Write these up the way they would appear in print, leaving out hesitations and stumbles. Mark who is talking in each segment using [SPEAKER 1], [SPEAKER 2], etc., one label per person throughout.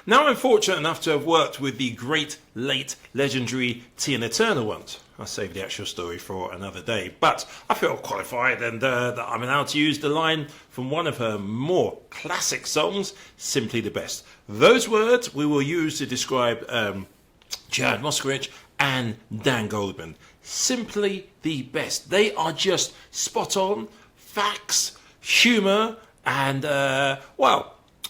[SPEAKER 1] Now I'm fortunate enough to have worked with the great, late, legendary Tina Turner once. I'll save the actual story for another day, but I feel qualified and that I'm allowed to use the line from one of her more classic songs, Simply the Best. Those words we will use to describe Jared Moskowitz and Dan Goldman. Simply the best. They are just spot on, facts, humour, and,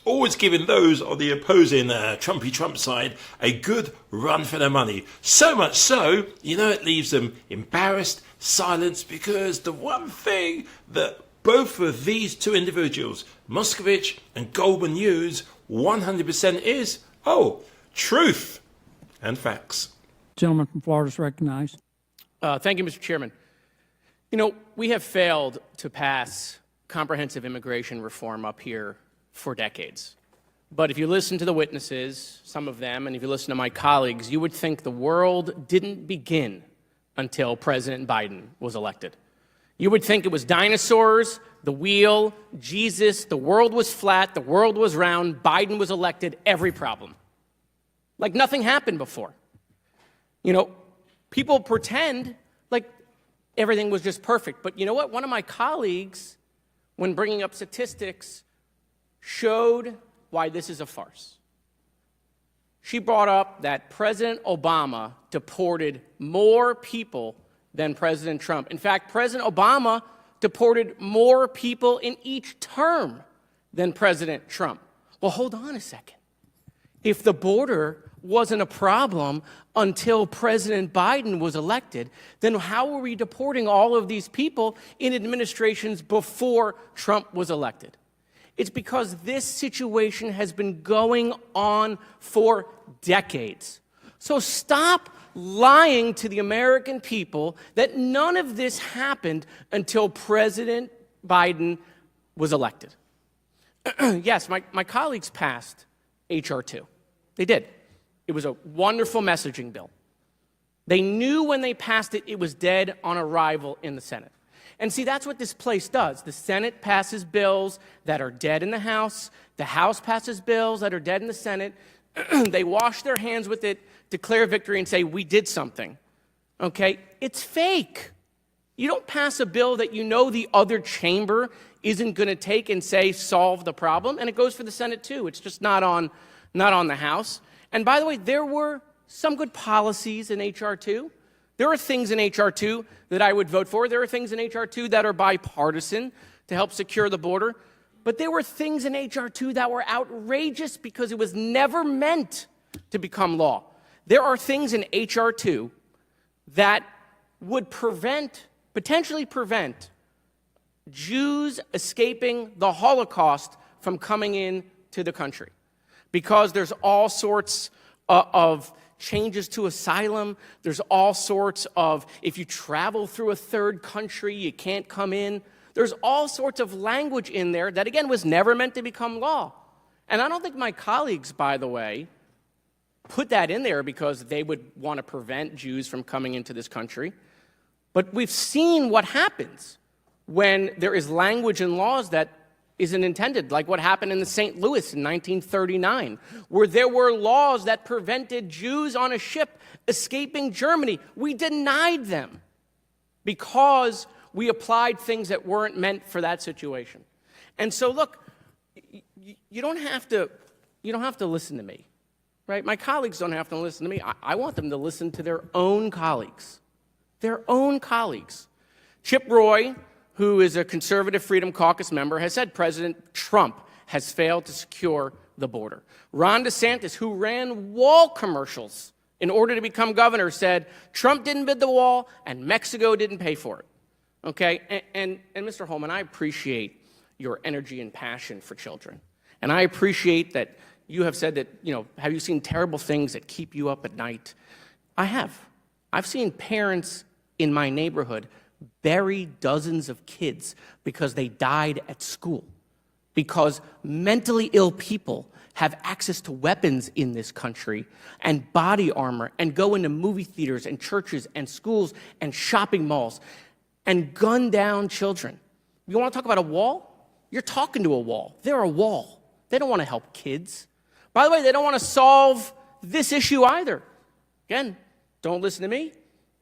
[SPEAKER 1] always giving those on the opposing Trumpy Trump side a good run for their money. So much so, it leaves them embarrassed, silenced, because the one thing that both of these two individuals, Moskowitz and Goldman, use 100% is, truth and facts.
[SPEAKER 2] Gentleman from Florida is recognized.
[SPEAKER 3] Thank you, Mr. Chairman. We have failed to pass comprehensive immigration reform up here for decades. But if you listen to the witnesses, some of them, and if you listen to my colleagues, you would think the world didn't begin until President Biden was elected. You would think it was dinosaurs, the wheel, Jesus, the world was flat, the world was round, Biden was elected, every problem. Like nothing happened before. People pretend like everything was just perfect. But you know what? One of my colleagues, when bringing up statistics, showed why this is a farce. She brought up that President Obama deported more people than President Trump. In fact, President Obama deported more people in each term than President Trump. Well, hold on a second. If the border wasn't a problem until President Biden was elected, then how were we deporting all of these people in administrations before Trump was elected? It's because this situation has been going on for decades. So stop lying to the American people that none of this happened until President Biden was elected. Yes, my colleagues passed H.R. 2. They did. It was a wonderful messaging bill. They knew when they passed it, it was dead on arrival in the Senate. And see, that's what this place does. The Senate passes bills that are dead in the House. The House passes bills that are dead in the Senate. They wash their hands with it, declare victory, and say, we did something. Okay? It's fake. You don't pass a bill that you know the other chamber isn't going to take and say, solve the problem. And it goes for the Senate, too. It's just not on the House. And by the way, there were some good policies in H.R. 2. There are things in H.R. 2 that I would vote for. There are things in H.R. 2 that are bipartisan to help secure the border. But there were things in H.R. 2 that were outrageous because it was never meant to become law. There are things in H.R. 2 that would potentially prevent Jews escaping the Holocaust from coming into the country. Because there's all sorts of changes to asylum. There's all sorts of, if you travel through a third country, you can't come in. There's all sorts of language in there that, again, was never meant to become law. And I don't think my colleagues, by the way, put that in there because they would want to prevent Jews from coming into this country. But we've seen what happens when there is language in laws that isn't intended, like what happened in the St. Louis in 1939, where there were laws that prevented Jews on a ship escaping Germany. We denied them because we applied things that weren't meant for that situation. And so, look, you don't have to listen to me, right? My colleagues don't have to listen to me. I want them to listen to their own colleagues, Chip Roy, who is a Conservative Freedom Caucus member, has said President Trump has failed to secure the border. Ron DeSantis, who ran wall commercials in order to become governor, said Trump didn't build the wall and Mexico didn't pay for it. Okay? And Mr. Holman, I appreciate your energy and passion for children. And I appreciate that you have said that, have you seen terrible things that keep you up at night? I have. I've seen parents in my neighborhood bury dozens of kids because they died at school, because mentally ill people have access to weapons in this country and body armor and go into movie theaters and churches and schools and shopping malls and gun down children. You want to talk about a wall? You're talking to a wall. They're a wall. They don't want to help kids. By the way, they don't want to solve this issue either. Again, don't listen to me.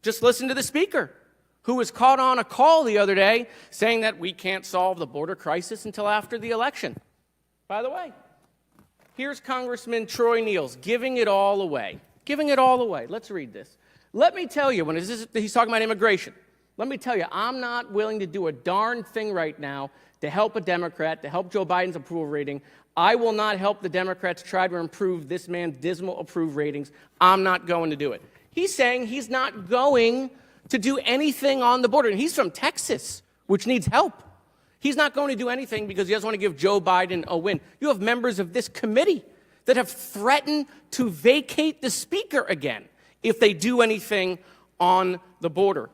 [SPEAKER 3] Just listen to the speaker, who was caught on a call the other day saying that we can't solve the border crisis until after the election. By the way, here's Congressman Troy Niels giving it all away. Giving it all away. Let's read this. Let me tell you, he's talking about immigration, let me tell you, I'm not willing to do a darn thing right now to help a Democrat, to help Joe Biden's approval rating. I will not help the Democrats try to improve this man's dismal approval ratings. I'm not going to do it. He's saying he's not going to do anything on the border. And he's from Texas, which needs help. He's not going to do anything because he doesn't want to give Joe Biden a win. You have members of this committee that have threatened to vacate the speaker again if they do anything on the border.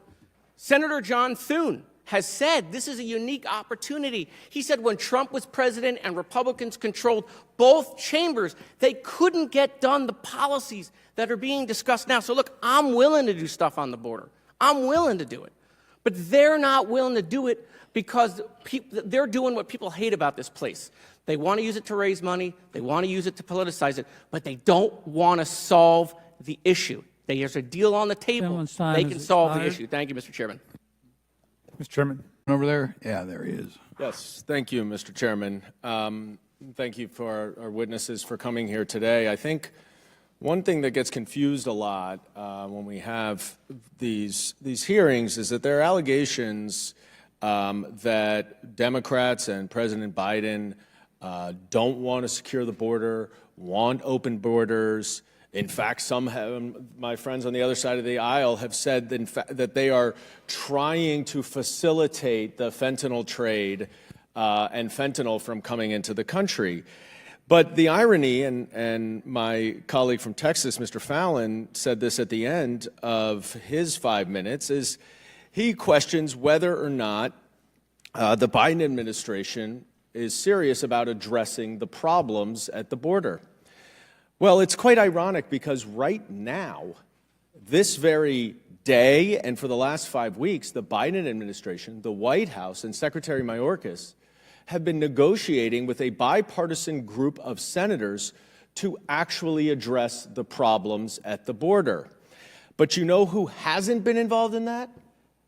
[SPEAKER 3] Senator John Thune has said this is a unique opportunity. He said when Trump was president and Republicans controlled both chambers, they couldn't get done the policies that are being discussed now. So look, I'm willing to do stuff on the border. I'm willing to do it. But they're not willing to do it because they're doing what people hate about this place. They want to use it to raise money. They want to use it to politicize it. But they don't want to solve the issue. There's a deal on the table. They can solve the issue. Thank you, Mr. Chairman.
[SPEAKER 4] Mr. Chairman, over there? Yeah, there he is.
[SPEAKER 5] Yes, thank you, Mr. Chairman. Thank you for our witnesses for coming here today. I think one thing that gets confused a lot when we have these hearings is that there are allegations that Democrats and President Biden don't want to secure the border, want open borders. In fact, some my friends on the other side of the aisle have said that they are trying to facilitate the fentanyl trade and fentanyl from coming into the country. But the irony, and my colleague from Texas, Mr. Fallon, said this at the end of his 5 minutes, is he questions whether or not the Biden administration is serious about addressing the problems at the border. Well, it's quite ironic because right now, this very day and for the last 5 weeks, the Biden administration, the White House, and Secretary Mayorkas have been negotiating with a bipartisan group of senators to actually address the problems at the border. But you know who hasn't been involved in that?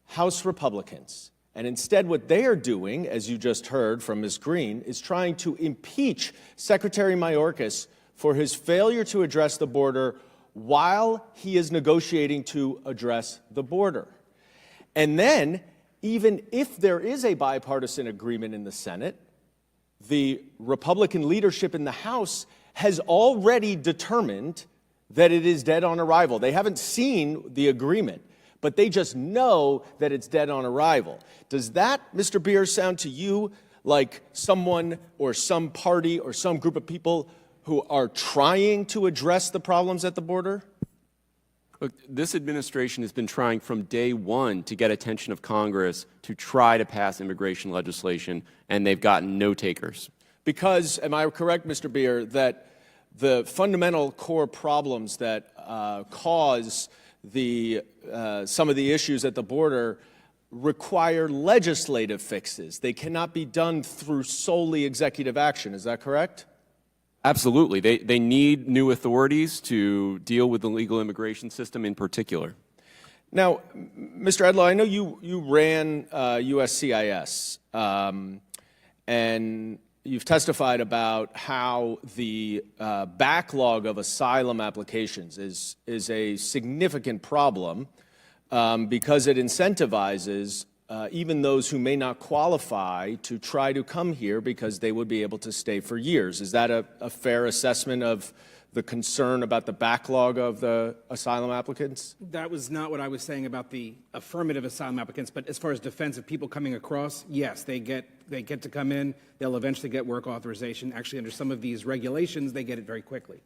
[SPEAKER 5] House Republicans. And instead, what they are doing, as you just heard from Ms. Green, is trying to impeach Secretary Mayorkas for his failure to address the border while he is negotiating to address the border. And then, even if there is a bipartisan agreement in the Senate, the Republican leadership in the House has already determined that it is dead on arrival. They haven't seen the agreement, but they just know that it's dead on arrival. Does that, Mr. Beer, sound to you like someone or some party or some group of people who are trying to address the problems at the border?
[SPEAKER 6] Look, this administration has been trying from day one to get attention of Congress to try to pass immigration legislation, and they've gotten no takers.
[SPEAKER 5] Because, am I correct, Mr. Beer, that the fundamental core problems that cause some of the issues at the border require legislative fixes? They cannot be done through solely executive action. Is that correct?
[SPEAKER 6] Absolutely. They need new authorities to deal with the legal immigration system in particular.
[SPEAKER 5] Now, Mr. Edlow, I know you ran USCIS, and you've testified about how the backlog of asylum applications is a significant problem because it incentivizes even those who may not qualify to try to come here because they would be able to stay for years. Is that a fair assessment of the concern about the backlog of the asylum applicants?
[SPEAKER 7] That was not what I was saying about the affirmative asylum applicants, but as far as defensive people coming across, yes, they get to come in. They'll eventually get work authorization. Actually, under some of these regulations, they get it very quickly.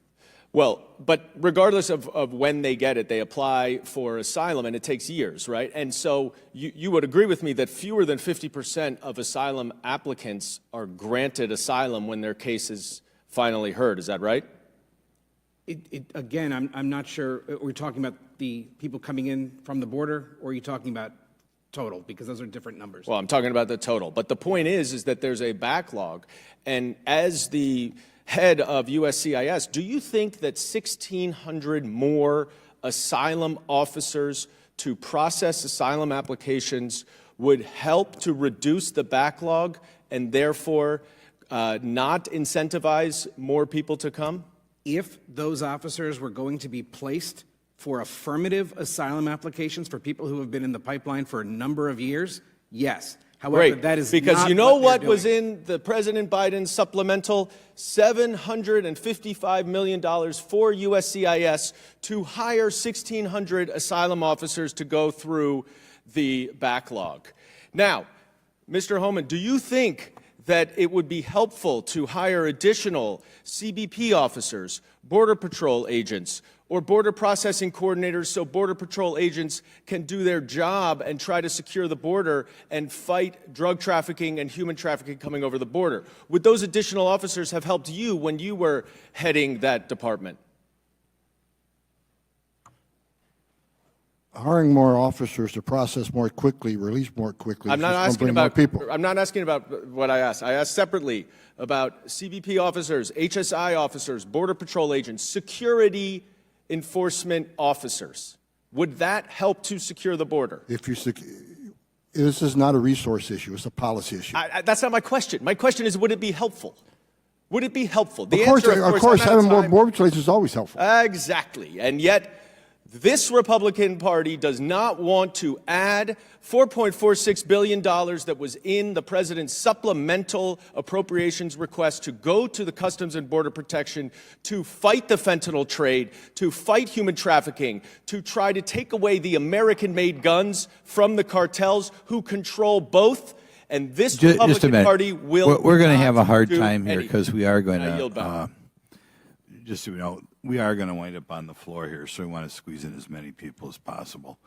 [SPEAKER 5] Well, but regardless of when they get it, they apply for asylum, and it takes years, right? And so you would agree with me that fewer than 50% of asylum applicants are granted asylum when their case is finally heard. Is that right?
[SPEAKER 7] Again, I'm not sure. We're talking about the people coming in from the border, or are you talking about total? Because those are different numbers.
[SPEAKER 5] Well, I'm talking about the total. But the point is that there's a backlog, and as the head of USCIS, do you think that 1,600 more asylum officers to process asylum applications would help to reduce the backlog and therefore not incentivize more people to come?
[SPEAKER 7] If those officers were going to be placed for affirmative asylum applications for people who have been in the pipeline for a number of years, yes. However,
[SPEAKER 5] Great,
[SPEAKER 7] that is
[SPEAKER 5] because
[SPEAKER 7] not
[SPEAKER 5] you know what
[SPEAKER 7] they're
[SPEAKER 5] was
[SPEAKER 7] doing.
[SPEAKER 5] in the President Biden supplemental? $755 million for USCIS to hire 1,600 asylum officers to go through the backlog. Now, Mr. Homan, do you think that it would be helpful to hire additional CBP officers, Border Patrol agents, or border processing coordinators so Border Patrol agents can do their job and try to secure the border and fight drug trafficking and human trafficking coming over the border? Would those additional officers have helped you when you were heading that department?
[SPEAKER 8] Hiring more officers to process more quickly, release more quickly.
[SPEAKER 5] I'm not
[SPEAKER 8] is
[SPEAKER 5] asking
[SPEAKER 8] gonna bring more
[SPEAKER 5] about
[SPEAKER 8] people.
[SPEAKER 5] I'm not asking about what I asked. I asked separately about CBP officers, HSI officers, Border Patrol agents, security enforcement officers. Would that help to secure the border?
[SPEAKER 8] This is not a resource issue; it's a policy issue.
[SPEAKER 5] That's not my question. My question is, would it be helpful? Would it be helpful? The
[SPEAKER 8] Of course,
[SPEAKER 5] answer,
[SPEAKER 8] of course,
[SPEAKER 5] I'm out of
[SPEAKER 8] having more
[SPEAKER 5] time.
[SPEAKER 8] border patrols is always helpful.
[SPEAKER 5] Exactly. And yet, this Republican Party does not want to add $4.46 billion that was in the president's supplemental appropriations request to go to the Customs and Border Protection to fight the fentanyl trade, to fight human trafficking, to try to take away the American-made guns from the cartels who control both. And this
[SPEAKER 4] Just a
[SPEAKER 5] Republican
[SPEAKER 4] minute.
[SPEAKER 5] Party will
[SPEAKER 4] We're going to
[SPEAKER 5] not
[SPEAKER 4] have a hard
[SPEAKER 5] do
[SPEAKER 4] time here
[SPEAKER 5] anything.
[SPEAKER 4] because we are going
[SPEAKER 5] I yield back.
[SPEAKER 4] to, just so you know, we are going to wind up on the floor here, so we want to squeeze in as many people as possible.